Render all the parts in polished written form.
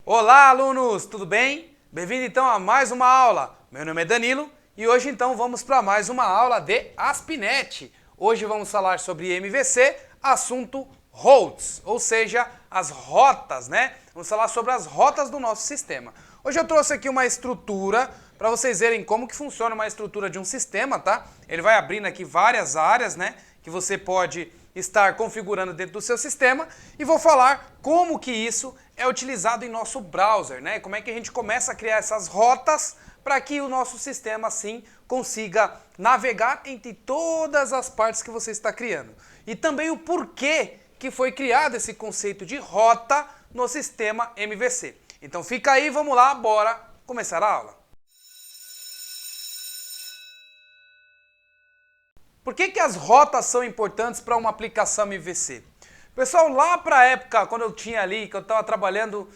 Olá, alunos, tudo bem? Bem-vindo então a mais uma aula. Meu nome é Danilo e hoje então vamos para mais uma aula de ASP.NET. Hoje vamos falar sobre MVC, assunto routes, ou seja, as rotas, né? Vamos falar sobre as rotas do nosso sistema. Hoje eu trouxe aqui uma estrutura para vocês verem como que funciona uma estrutura de um sistema, tá? Ele vai abrindo aqui várias áreas, né? Que você pode estar configurando dentro do seu sistema e vou falar como que isso é utilizado em nosso browser, né? Como é que a gente começa a criar essas rotas para que o nosso sistema assim consiga navegar entre todas as partes que você está criando. E também o porquê que foi criado esse conceito de rota no sistema MVC. Então fica aí, vamos lá, bora começar a aula. Por que as rotas são importantes para uma aplicação MVC? Pessoal, lá para a época, quando eu tinha ali, que eu estava trabalhando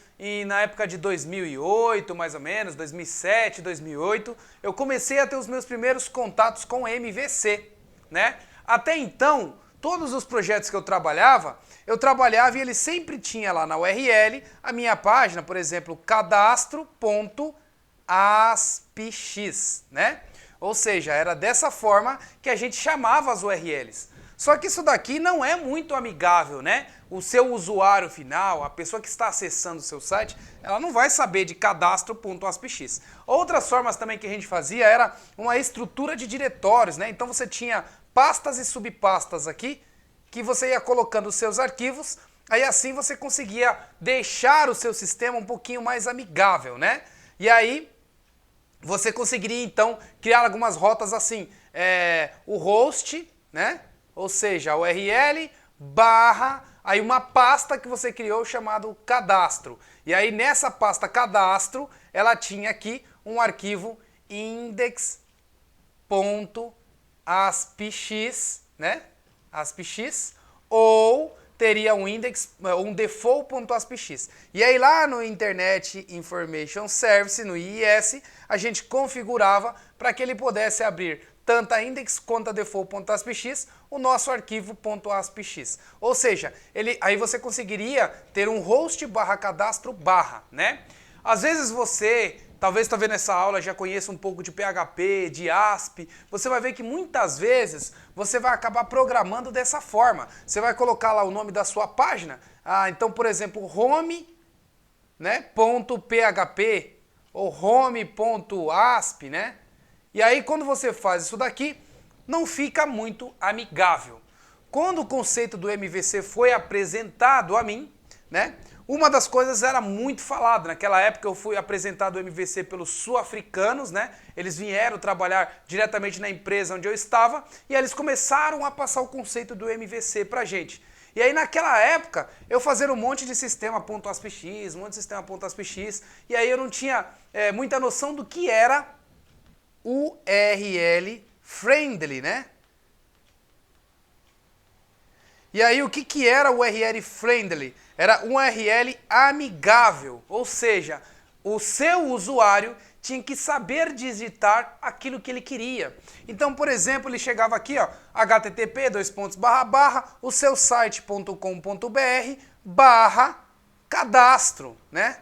na época de 2008, mais ou menos, 2007, 2008, eu comecei a ter os meus primeiros contatos com MVC, né? Até então, todos os projetos que eu trabalhava e ele sempre tinha lá na URL a minha página, por exemplo, cadastro.aspx, né? Ou seja, era dessa forma que a gente chamava as URLs. Só que isso daqui não é muito amigável, né? O seu usuário final, a pessoa que está acessando o seu site, ela não vai saber de cadastro.aspx. Outras formas também que a gente fazia era uma estrutura de diretórios, né? Então você tinha pastas e subpastas aqui, que você ia colocando os seus arquivos, aí assim você conseguia deixar o seu sistema um pouquinho mais amigável, né? E aí você conseguiria então criar algumas rotas assim, o host, né? Ou seja, a URL barra, aí uma pasta que você criou chamado cadastro. E aí nessa pasta cadastro, ela tinha aqui um arquivo index.aspx, né? aspx, ou teria um default.aspx. E aí lá no Internet Information Service, no IIS, a gente configurava para que ele pudesse abrir tanto a index quanto a default.aspx, o nosso arquivo .aspx. Ou seja, aí você conseguiria ter um host barra cadastro barra, né? Às vezes você, talvez está vendo essa aula, já conheça um pouco de PHP, de ASP, você vai ver que muitas vezes você vai acabar programando dessa forma. Você vai colocar lá o nome da sua página, então, por exemplo, home, né, .php ou home.asp, né? E aí quando você faz isso daqui, não fica muito amigável. Quando o conceito do MVC foi apresentado a mim, né, uma das coisas era muito falada. Naquela época eu fui apresentado o MVC pelos sul-africanos, né? Eles vieram trabalhar diretamente na empresa onde eu estava e eles começaram a passar o conceito do MVC pra gente. E aí naquela época eu fazia um monte de sistema .aspx, um monte de sistema .aspx, e aí eu não tinha muita noção do que era URL friendly, né? E aí o que era o URL friendly? Era um URL amigável, ou seja, o seu usuário tinha que saber digitar aquilo que ele queria. Então, por exemplo, ele chegava aqui, ó, http o seu site.com.br cadastro, né?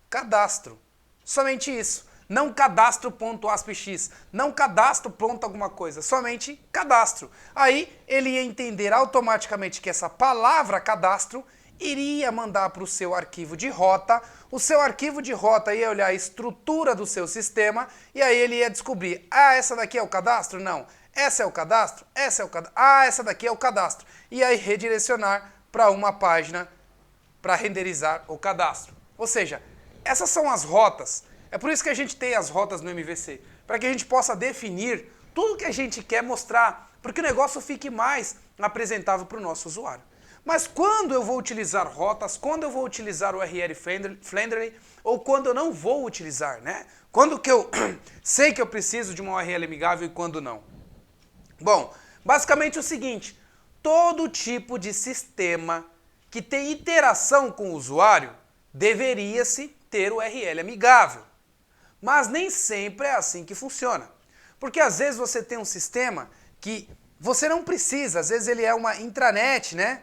Cadastro. Somente isso. Não cadastro.aspx, não cadastro ponto alguma coisa, somente cadastro. Aí ele ia entender automaticamente que essa palavra cadastro iria mandar para o seu arquivo de rota, o seu arquivo de rota ia olhar a estrutura do seu sistema e aí ele ia descobrir, essa daqui é o cadastro? Não. Essa é o cadastro? Essa é o cadastro. Essa daqui é o cadastro. E aí redirecionar para uma página para renderizar o cadastro. Ou seja, essas são as rotas. É por isso que a gente tem as rotas no MVC, para que a gente possa definir tudo que a gente quer mostrar, para que o negócio fique mais apresentável para o nosso usuário. Mas quando eu vou utilizar rotas, quando eu vou utilizar o URL friendly, ou quando eu não vou utilizar, né? Quando que eu sei que eu preciso de uma URL amigável e quando não? Bom, basicamente é o seguinte, todo tipo de sistema que tem interação com o usuário deveria-se ter URL amigável. Mas nem sempre é assim que funciona. Porque às vezes você tem um sistema que você não precisa, às vezes ele é uma intranet, né?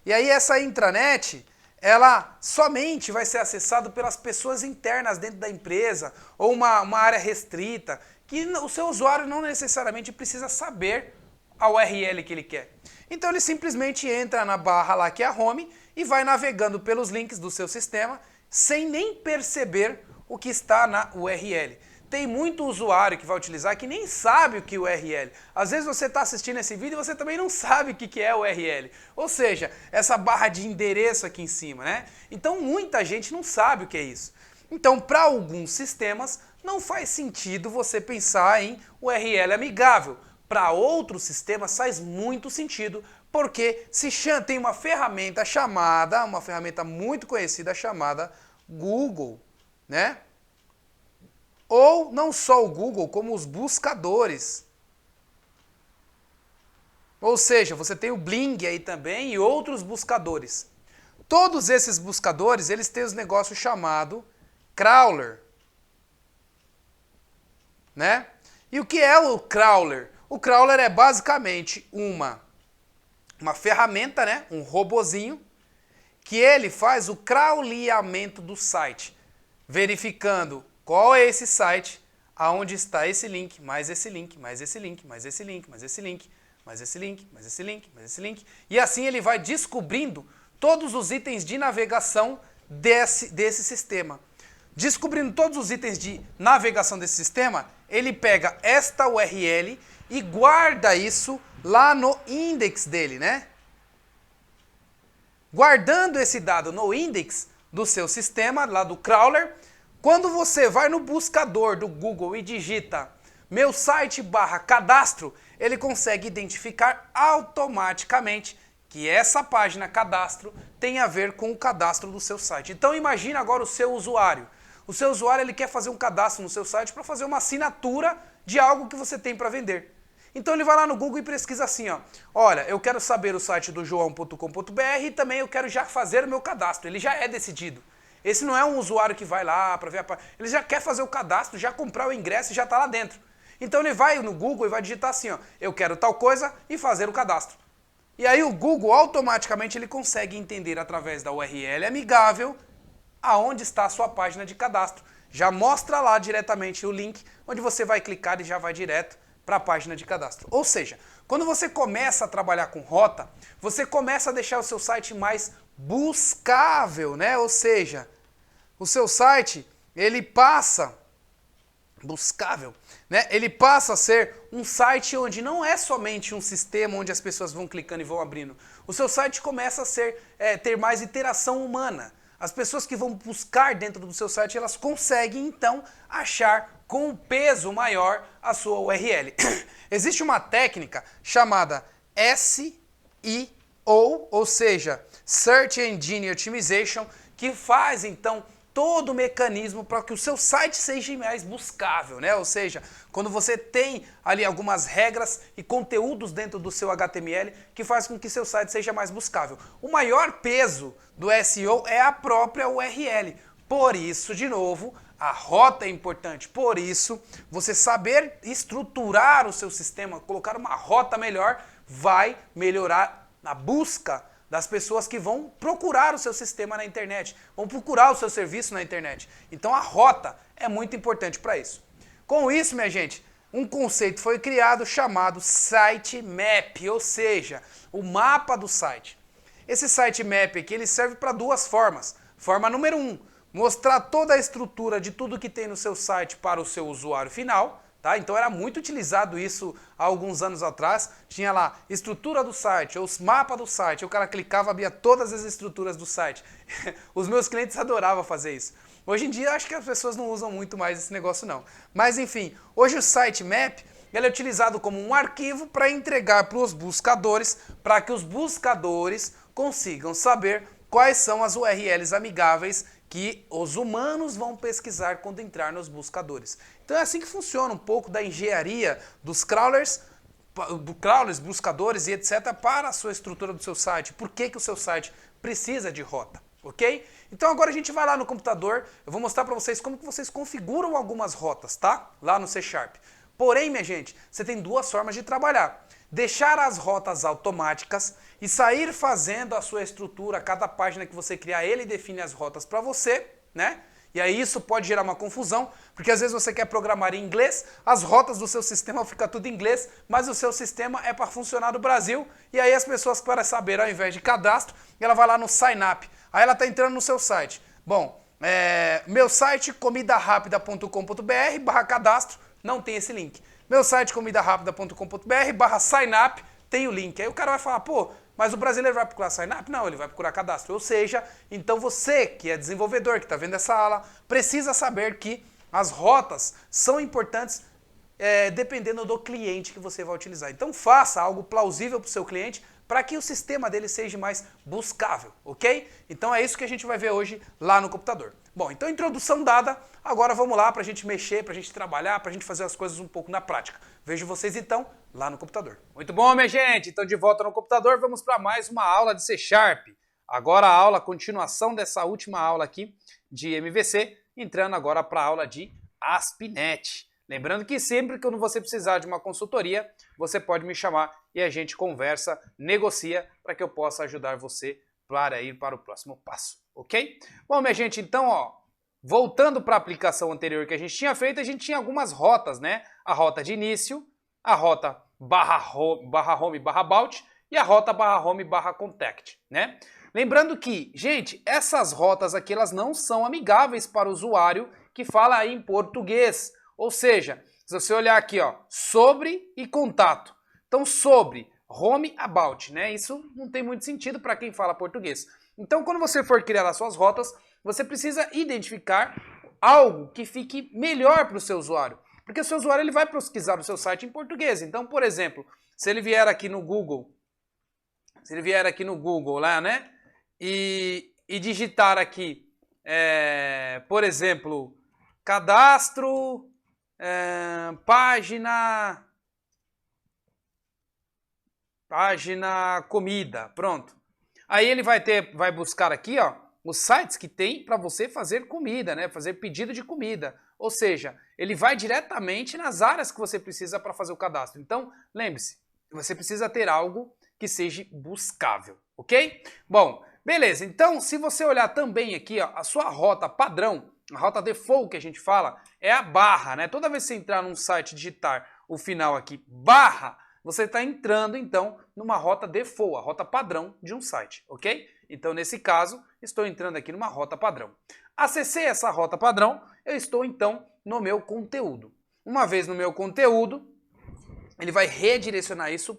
E aí essa intranet, ela somente vai ser acessada pelas pessoas internas dentro da empresa ou uma área restrita, que o seu usuário não necessariamente precisa saber a URL que ele quer. Então ele simplesmente entra na barra lá que é a home e vai navegando pelos links do seu sistema sem nem perceber o que está na URL. Tem muito usuário que vai utilizar que nem sabe o que é URL. Às vezes você está assistindo esse vídeo e você também não sabe o que é URL. Ou seja, essa barra de endereço aqui em cima, né? Então muita gente não sabe o que é isso. Então para alguns sistemas não faz sentido você pensar em URL amigável. Para outros sistemas faz muito sentido, porque tem uma ferramenta chamada, uma ferramenta muito conhecida chamada Google, né? Ou não só o Google, como os buscadores. Ou seja, você tem o Bing aí também e outros buscadores. Todos esses buscadores, eles têm os negócios chamado crawler, né? E o que é o crawler? O crawler é basicamente uma ferramenta, né? Um robozinho, que ele faz o crawleamento do site, verificando qual é esse site, aonde está esse link, mais esse link, mais esse link, mais esse link, mais esse link, mais esse link, mais esse link, mais esse link. E assim ele vai descobrindo todos os itens de navegação desse sistema. Descobrindo todos os itens de navegação desse sistema, ele pega esta URL e guarda isso lá no index dele, né? Guardando esse dado no index do seu sistema, lá do crawler, quando você vai no buscador do Google e digita meu site /cadastro, ele consegue identificar automaticamente que essa página cadastro tem a ver com o cadastro do seu site. Então imagina agora o seu usuário. O seu usuário ele quer fazer um cadastro no seu site para fazer uma assinatura de algo que você tem para vender. Então ele vai lá no Google e pesquisa assim, ó. Olha, eu quero saber o site do joão.com.br e também eu quero já fazer o meu cadastro. Ele já é decidido. Esse não é um usuário que vai lá para ver a página. Ele já quer fazer o cadastro, já comprar o ingresso e já está lá dentro. Então ele vai no Google e vai digitar assim, ó. Eu quero tal coisa e fazer o cadastro. E aí o Google automaticamente ele consegue entender através da URL amigável aonde está a sua página de cadastro. Já mostra lá diretamente o link onde você vai clicar e já vai direto para a página de cadastro. Ou seja, quando você começa a trabalhar com rota, você começa a deixar o seu site mais buscável, né? Ou seja, o seu site, ele passa buscável, né? Ele passa a ser um site onde não é somente um sistema onde as pessoas vão clicando e vão abrindo. O seu site começa a ter mais interação humana. As pessoas que vão buscar dentro do seu site, elas conseguem então achar com um peso maior a sua URL. Existe uma técnica chamada SEO, ou seja, Search Engine Optimization, que faz então todo o mecanismo para que o seu site seja mais buscável, né? Ou seja, quando você tem ali algumas regras e conteúdos dentro do seu HTML que faz com que seu site seja mais buscável. O maior peso do SEO é a própria URL. Por isso, de novo, a rota é importante. Por isso, você saber estruturar o seu sistema, colocar uma rota melhor, vai melhorar a busca das pessoas que vão procurar o seu sistema na internet, vão procurar o seu serviço na internet. Então a rota é muito importante para isso. Com isso, minha gente, um conceito foi criado chamado sitemap, ou seja, o mapa do site. Esse sitemap aqui ele serve para duas formas. Forma número 1, mostrar toda a estrutura de tudo que tem no seu site para o seu usuário final. Tá? Então era muito utilizado isso há alguns anos atrás. Tinha lá estrutura do site, ou os mapas do site. O cara clicava, abria todas as estruturas do site. Os meus clientes adoravam fazer isso. Hoje em dia acho que as pessoas não usam muito mais esse negócio não. Mas enfim, hoje o sitemap ele é utilizado como um arquivo para entregar para os buscadores, para que os buscadores consigam saber quais são as URLs amigáveis que os humanos vão pesquisar quando entrar nos buscadores. Então é assim que funciona um pouco da engenharia dos crawlers, buscadores e etc. para a sua estrutura do seu site. Por que o seu site precisa de rota, ok? Então agora a gente vai lá no computador, eu vou mostrar para vocês como que vocês configuram algumas rotas, tá? Lá no C#. Porém, minha gente, você tem duas formas de trabalhar. deixar as rotas automáticas e sair fazendo a sua estrutura, cada página que você criar, ele define as rotas para você, né? E aí isso pode gerar uma confusão, porque às vezes você quer programar em inglês, as rotas do seu sistema ficam tudo em inglês, mas o seu sistema é para funcionar no Brasil, e aí as pessoas para saber, ao invés de cadastro, ela vai lá no sign up, aí ela está entrando no seu site. Bom, meu site comidarapida.com.br/cadastro, não tem esse link. Meu site comidarapida.com.br/sign up, tem o link. Aí o cara vai falar, pô, mas o brasileiro vai procurar sign up? Não, ele vai procurar cadastro. Ou seja, então você que é desenvolvedor, que está vendo essa aula, precisa saber que as rotas são importantes dependendo do cliente que você vai utilizar. Então faça algo plausível para o seu cliente para que o sistema dele seja mais buscável, ok? Então é isso que a gente vai ver hoje lá no computador. Bom, então introdução dada, agora vamos lá para a gente mexer, para a gente trabalhar, para a gente fazer as coisas um pouco na prática. Vejo vocês então lá no computador. Muito bom, minha gente, então de volta no computador, vamos para mais uma aula de C#. Agora a aula, continuação dessa última aula aqui de MVC, entrando agora para a aula de ASP.NET. Lembrando que sempre que você precisar de uma consultoria, você pode me chamar e a gente conversa, negocia para que eu possa ajudar você para ir para o próximo passo, ok? Bom, minha gente, então, ó, voltando para a aplicação anterior que a gente tinha feito, a gente tinha algumas rotas, né? A rota de início, a rota /home/about e a rota /home/contact, né? Lembrando que, gente, essas rotas aqui, elas não são amigáveis para o usuário que fala em português. Ou seja, se você olhar aqui, ó, sobre e contato. Então, sobre, home, about, né? Isso não tem muito sentido para quem fala português. Então, quando você for criar as suas rotas, você precisa identificar algo que fique melhor para o seu usuário. Porque o seu usuário ele vai pesquisar o seu site em português. Então, por exemplo, se ele vier aqui no Google, lá, né? E digitar aqui, por exemplo, cadastro... página comida, pronto. Aí ele vai buscar aqui, ó, os sites que tem para você fazer comida, né? Fazer pedido de comida. Ou seja, ele vai diretamente nas áreas que você precisa para fazer o cadastro. Então, lembre-se, você precisa ter algo que seja buscável, ok? Bom, beleza. Então, se você olhar também aqui, ó, a sua rota padrão, a rota default que a gente fala é a barra, né? Toda vez que você entrar num site e digitar o final aqui, barra, você está entrando, então, numa rota default, a rota padrão de um site, ok? Então, nesse caso, estou entrando aqui numa rota padrão. Acessei essa rota padrão, eu estou, então, no meu conteúdo. Uma vez no meu conteúdo, ele vai redirecionar isso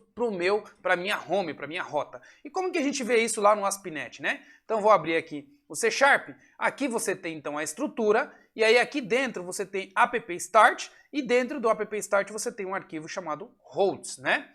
para minha home, para minha rota. E como que a gente vê isso lá no ASP.NET, né? Então, vou abrir aqui o C#, aqui você tem então a estrutura, e aí aqui dentro você tem app start, e dentro do app start você tem um arquivo chamado routes, né?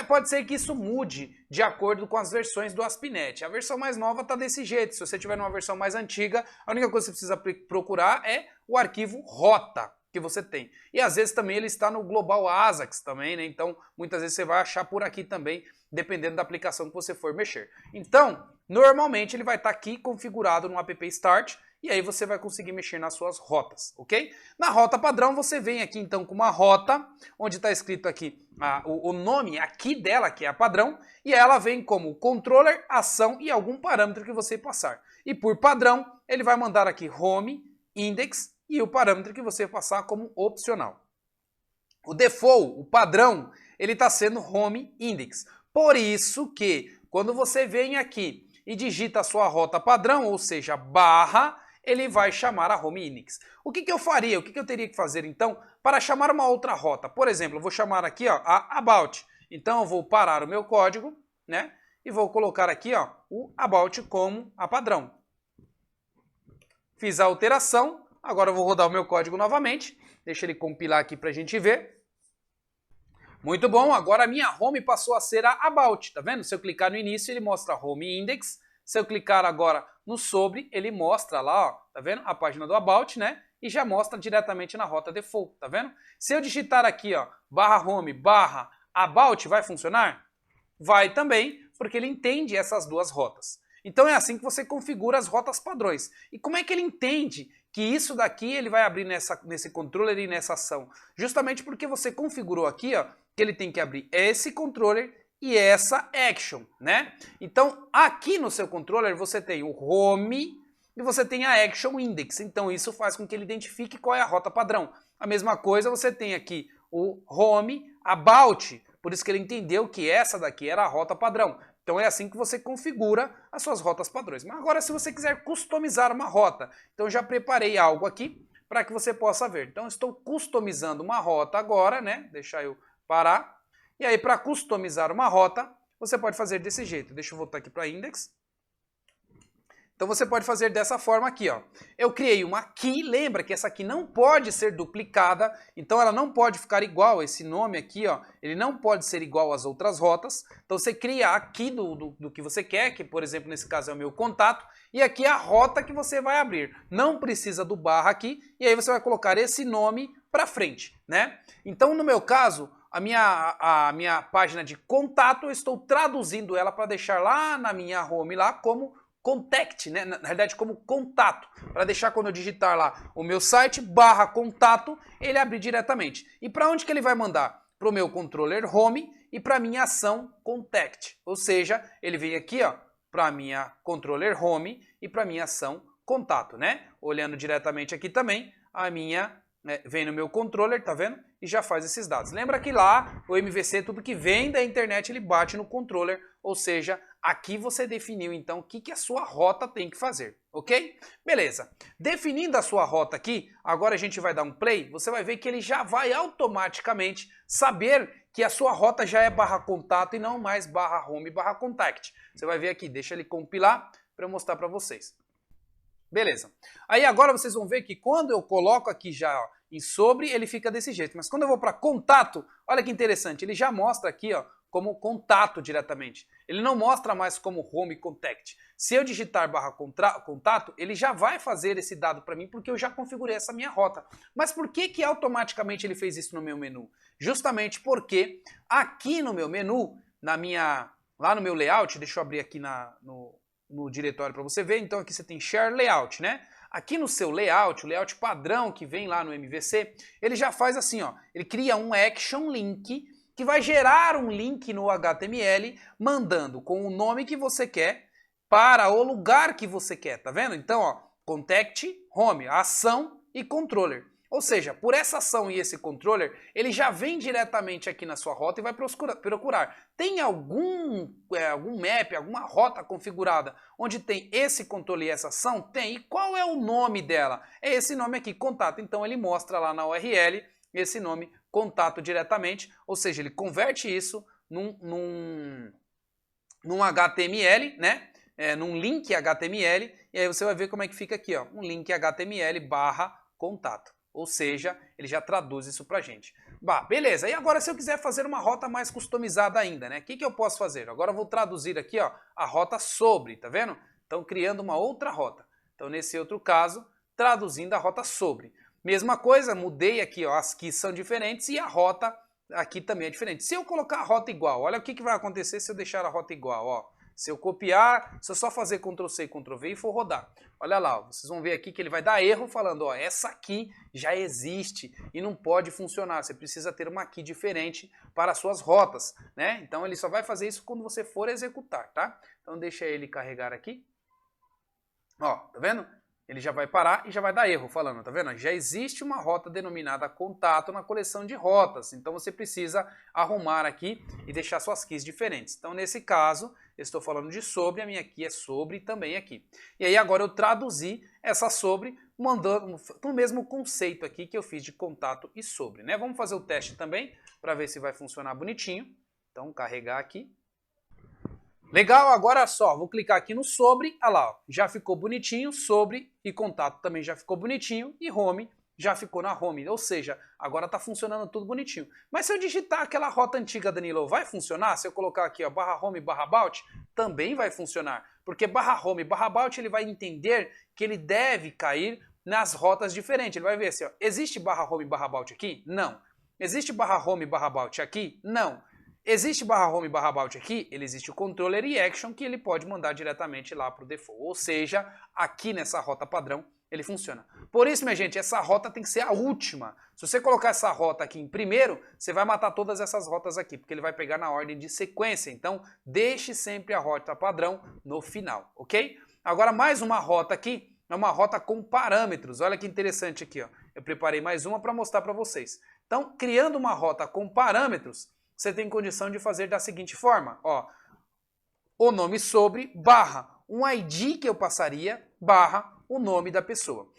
Pode ser que isso mude de acordo com as versões do ASP.NET. A versão mais nova está desse jeito, se você tiver numa versão mais antiga, a única coisa que você precisa procurar é o arquivo rota que você tem. E às vezes também ele está no Global ASAX também, né? Então muitas vezes você vai achar por aqui também, dependendo da aplicação que você for mexer. Então, normalmente ele vai estar aqui configurado no app start e aí você vai conseguir mexer nas suas rotas, ok? Na rota padrão você vem aqui então com uma rota, onde está escrito aqui o nome aqui dela, que é a padrão, e ela vem como controller, ação e algum parâmetro que você passar. E por padrão, ele vai mandar aqui home, index e o parâmetro que você passar como opcional. O default, o padrão, ele está sendo home index. Por isso que quando você vem aqui e digita a sua rota padrão, ou seja, barra, ele vai chamar a home index. O que eu faria? O que eu teria que fazer então para chamar uma outra rota? Por exemplo, eu vou chamar aqui, ó, a about. Então eu vou parar o meu código, né? E vou colocar aqui, ó, o about como a padrão. Fiz a alteração, agora eu vou rodar o meu código novamente. Deixa ele compilar aqui para a gente ver. Muito bom, agora a minha home passou a ser a about, tá vendo? Se eu clicar no início, ele mostra home index. Se eu clicar agora no sobre, ele mostra lá, ó, tá vendo? A página do about, né? E já mostra diretamente na rota default, tá vendo? Se eu digitar aqui, ó, /home, /about, vai funcionar? Vai também, porque ele entende essas duas rotas. Então é assim que você configura as rotas padrões. E como é que ele entende que isso daqui ele vai abrir nesse controller e nessa ação? Justamente porque você configurou aqui, ó, que ele tem que abrir esse controller e essa action, né? Então, aqui no seu controller você tem o home e você tem a action index. Então, isso faz com que ele identifique qual é a rota padrão. A mesma coisa você tem aqui o home about, por isso que ele entendeu que essa daqui era a rota padrão. Então é assim que você configura as suas rotas padrões. Mas agora, se você quiser customizar uma rota, então eu já preparei algo aqui para que você possa ver. Então eu estou customizando uma rota agora, né? Deixa eu parar. E aí, para customizar uma rota, você pode fazer desse jeito. Deixa eu voltar aqui para index. Então você pode fazer dessa forma aqui, ó. Eu criei uma key, lembra que essa aqui não pode ser duplicada, então ela não pode ficar igual, esse nome aqui, ó, ele não pode ser igual às outras rotas. Então você cria a key do que você quer, que por exemplo nesse caso é o meu contato, e aqui é a rota que você vai abrir. Não precisa do barra aqui, e aí você vai colocar esse nome para frente, né? Então no meu caso, a minha página de contato, eu estou traduzindo ela para deixar lá na minha home lá como contact, né? Na realidade como contato, para deixar quando eu digitar lá o meu site barra contato, ele abrir diretamente. E para onde que ele vai mandar? Para o meu controller home e para minha ação contact. Ou seja, ele vem aqui, ó, para minha controller home e para minha ação contato, né? Olhando diretamente aqui também, a minha vem no meu controller, tá vendo? E já faz esses dados. Lembra que lá o MVC, tudo que vem da internet, ele bate no controller, ou seja, aqui você definiu então o que a sua rota tem que fazer, ok? Beleza. Definindo a sua rota aqui, agora a gente vai dar um play, você vai ver que ele já vai automaticamente saber que a sua rota já é barra contato e não mais barra home barra contact. Você vai ver aqui, deixa ele compilar para eu mostrar para vocês. Beleza. Aí agora vocês vão ver que quando eu coloco aqui já ó, em sobre, ele fica desse jeito. Mas quando eu vou para contato, olha que interessante, ele já mostra aqui ó, como contato diretamente. Ele não mostra mais como home contact. Se eu digitar barra contato, ele já vai fazer esse dado para mim porque eu já configurei essa minha rota. Mas por que automaticamente ele fez isso no meu menu? Justamente porque aqui no meu menu, lá no meu layout, deixa eu abrir aqui no diretório para você ver, então aqui você tem Share Layout, né? Aqui no seu layout, o layout padrão que vem lá no MVC, ele já faz assim, ó, ele cria um Action Link que vai gerar um link no HTML mandando com o nome que você quer para o lugar que você quer, tá vendo? Então, ó, Contact, Home, ação e Controller. Ou seja, por essa ação e esse controller, ele já vem diretamente aqui na sua rota e vai procurar. Tem algum map, alguma rota configurada onde tem esse controle e essa ação? Tem. E qual é o nome dela? É esse nome aqui, contato. Então ele mostra lá na URL esse nome, contato diretamente. Ou seja, ele converte isso num HTML, né? Num link HTML. E aí você vai ver como é que fica aqui, ó, um link HTML barra contato. Ou seja, ele já traduz isso pra gente. Bah, beleza. E agora se eu quiser fazer uma rota mais customizada ainda, né? O que eu posso fazer? Agora eu vou traduzir aqui, ó, a rota sobre, tá vendo? Então criando uma outra rota. Então nesse outro caso, traduzindo a rota sobre. Mesma coisa, mudei aqui, ó, as keys são diferentes e a rota aqui também é diferente. Se eu colocar a rota igual, olha o que vai acontecer se eu deixar a rota igual, ó. Se eu copiar, se eu só fazer Ctrl+C, Ctrl+V e for rodar. Olha lá, ó, vocês vão ver aqui que ele vai dar erro falando, ó, essa aqui já existe e não pode funcionar. Você precisa ter uma key diferente para as suas rotas, né? Então ele só vai fazer isso quando você for executar, tá? Então deixa ele carregar aqui. Ó, tá vendo? Ele já vai parar e já vai dar erro falando, tá vendo? Já existe uma rota denominada contato na coleção de rotas, então você precisa arrumar aqui e deixar suas keys diferentes. Então nesse caso, eu estou falando de sobre, a minha key é sobre também aqui. E aí agora eu traduzi essa sobre, mandando o mesmo conceito aqui que eu fiz de contato e sobre, né? Vamos fazer o teste também, para ver se vai funcionar bonitinho. Então carregar aqui. Legal, agora só, vou clicar aqui no sobre, olha lá, ó, já ficou bonitinho, sobre e contato também já ficou bonitinho e home já ficou na home, ou seja, agora está funcionando tudo bonitinho. Mas se eu digitar aquela rota antiga, Danilo, vai funcionar? Se eu colocar aqui, ó, barra home, barra about, também vai funcionar, porque barra home, barra about, ele vai entender que ele deve cair nas rotas diferentes, ele vai ver assim, ó, existe barra home, barra about aqui? Não. Existe barra home, barra about aqui? Não. Existe barra home barra about aqui? Ele existe o controller e action que ele pode mandar diretamente lá para o default. Ou seja, aqui nessa rota padrão ele funciona. Por isso, minha gente, essa rota tem que ser a última. Se você colocar essa rota aqui em primeiro, você vai matar todas essas rotas aqui, porque ele vai pegar na ordem de sequência. Então, deixe sempre a rota padrão no final, ok? Agora, mais uma rota aqui, é uma rota com parâmetros. Olha que interessante aqui, ó. Eu preparei mais uma para mostrar para vocês. Então, criando uma rota com parâmetros, você tem condição de fazer da seguinte forma, ó. O nome sobre, barra, um ID que eu passaria, barra, o nome da pessoa.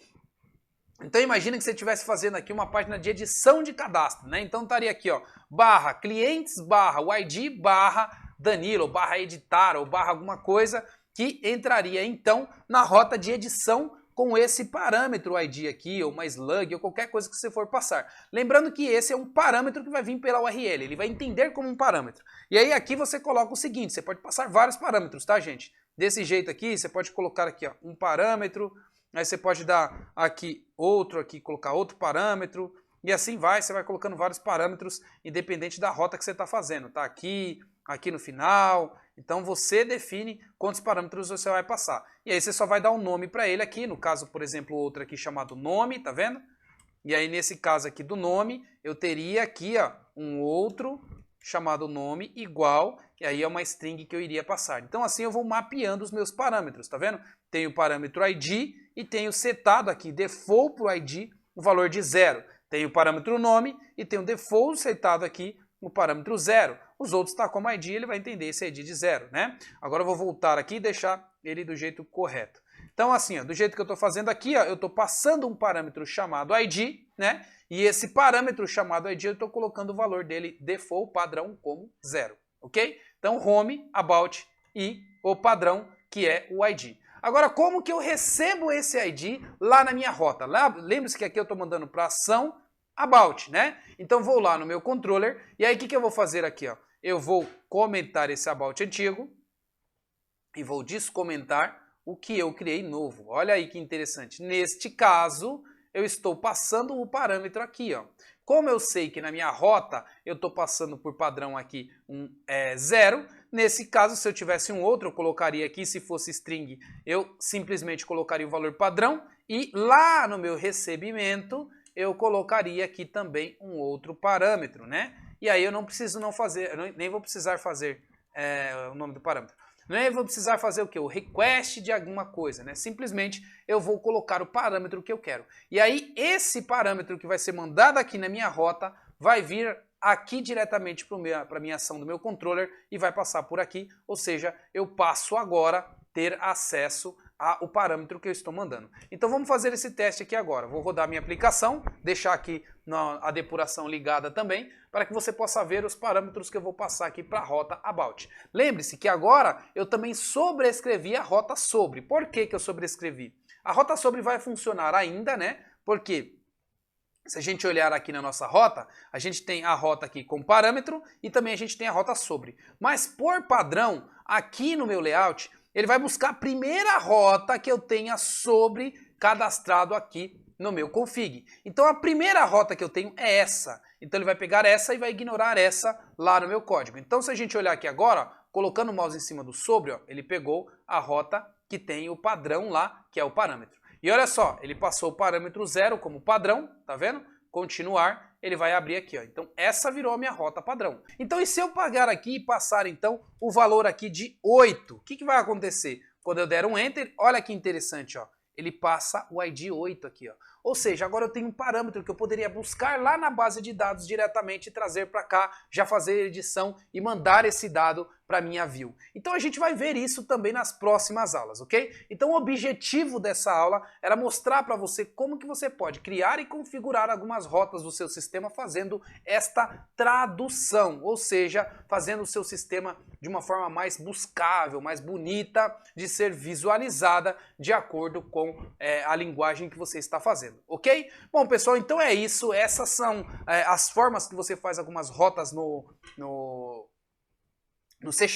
Então imagina que você estivesse fazendo aqui uma página de edição de cadastro, né? Então estaria aqui, ó, barra clientes, barra o ID, barra Danilo, barra editar, ou barra alguma coisa que entraria então na rota de edição com esse parâmetro ID aqui, ou uma slug, ou qualquer coisa que você for passar. Lembrando que esse é um parâmetro que vai vir pela URL, ele vai entender como um parâmetro. E aí aqui você coloca o seguinte, você pode passar vários parâmetros, tá, gente? Desse jeito aqui, você pode colocar aqui, ó, um parâmetro, aí você pode dar aqui, colocar outro parâmetro, e assim vai, você vai colocando vários parâmetros, independente da rota que você está fazendo, tá? Aqui no final, então você define quantos parâmetros você vai passar. E aí você só vai dar um nome para ele aqui, no caso, por exemplo, outro aqui chamado nome, tá vendo? E aí nesse caso aqui do nome, eu teria aqui, ó, um outro chamado nome igual, e aí é uma string que eu iria passar. Então assim eu vou mapeando os meus parâmetros, tá vendo? Tenho o parâmetro ID e tenho setado aqui, default para o ID, o valor de 0. Tenho o parâmetro nome e tenho o default setado aqui, o parâmetro 0. Os outros tá como ID, ele vai entender esse ID de 0, né? Agora eu vou voltar aqui e deixar ele do jeito correto. Então assim, ó, do jeito que eu estou fazendo aqui, ó, eu estou passando um parâmetro chamado ID, né? E esse parâmetro chamado ID eu estou colocando o valor dele default padrão como 0, ok? Então home, about e o padrão que é o ID. Agora como que eu recebo esse ID lá na minha rota? Lembre-se que aqui eu estou mandando para ação about, né? Então vou lá no meu controller e aí o que eu vou fazer aqui, ó? Eu vou comentar esse about antigo e vou descomentar o que eu criei novo. Olha aí que interessante. Neste caso, eu estou passando o parâmetro aqui, ó. Como eu sei que na minha rota eu estou passando por padrão aqui um 0, nesse caso, se eu tivesse um outro, eu colocaria aqui, se fosse string, eu simplesmente colocaria o valor padrão e lá no meu recebimento eu colocaria aqui também um outro parâmetro, né? E aí eu não preciso nem vou precisar fazer o nome do parâmetro. Nem vou precisar fazer o quê? O request de alguma coisa, né? Simplesmente eu vou colocar o parâmetro que eu quero. E aí esse parâmetro que vai ser mandado aqui na minha rota vai vir aqui diretamente para a minha ação do meu controller e vai passar por aqui. Ou seja, eu passo agora ter acesso ao parâmetro que eu estou mandando. Então vamos fazer esse teste aqui agora. Vou rodar minha aplicação, deixar aqui a depuração ligada também, para que você possa ver os parâmetros que eu vou passar aqui para a rota about. Lembre-se que agora eu também sobrescrevi a rota sobre. Por que eu sobrescrevi? A rota sobre vai funcionar ainda, né? Porque se a gente olhar aqui na nossa rota, a gente tem a rota aqui com parâmetro e também a gente tem a rota sobre. Mas por padrão, aqui no meu layout, ele vai buscar a primeira rota que eu tenha sobre cadastrado aqui no meu config. Então a primeira rota que eu tenho é essa. Então ele vai pegar essa e vai ignorar essa lá no meu código. Então se a gente olhar aqui agora, ó, colocando o mouse em cima do sobre, ó, ele pegou a rota que tem o padrão lá, que é o parâmetro. E olha só, ele passou o parâmetro 0 como padrão, tá vendo? Continuar, ele vai abrir aqui, ó. Então essa virou a minha rota padrão. Então e se eu pagar aqui e passar então o valor aqui de 8, o que vai acontecer? Quando eu der um enter, olha que interessante, ó. Ele passa o ID 8 aqui, ó. Ou seja, agora eu tenho um parâmetro que eu poderia buscar lá na base de dados diretamente e trazer para cá, já fazer a edição e mandar esse dado para minha view. Então a gente vai ver isso também nas próximas aulas, ok? Então o objetivo dessa aula era mostrar para você como que você pode criar e configurar algumas rotas do seu sistema fazendo esta tradução, ou seja, fazendo o seu sistema de uma forma mais buscável, mais bonita de ser visualizada de acordo com a linguagem que você está fazendo. Ok? Bom, pessoal, então é isso. Essas são as formas que você faz algumas rotas no C#,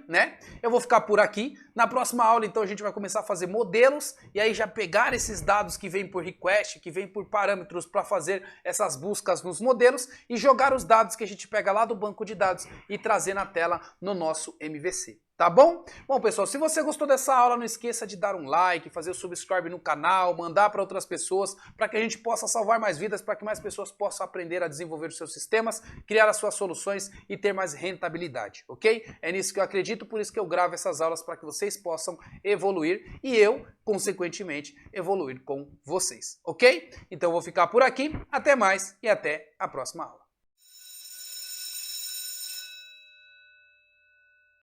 né? Eu vou ficar por aqui. Na próxima aula, então, a gente vai começar a fazer modelos e aí já pegar esses dados que vêm por request, que vêm por parâmetros para fazer essas buscas nos modelos e jogar os dados que a gente pega lá do banco de dados e trazer na tela no nosso MVC. Tá bom? Bom, pessoal, se você gostou dessa aula, não esqueça de dar um like, fazer o subscribe no canal, mandar para outras pessoas, para que a gente possa salvar mais vidas, para que mais pessoas possam aprender a desenvolver os seus sistemas, criar as suas soluções e ter mais rentabilidade, ok? É nisso que eu acredito, por isso que eu gravo essas aulas para que vocês possam evoluir e eu, consequentemente, evoluir com vocês, ok? Então eu vou ficar por aqui, até mais e até a próxima aula.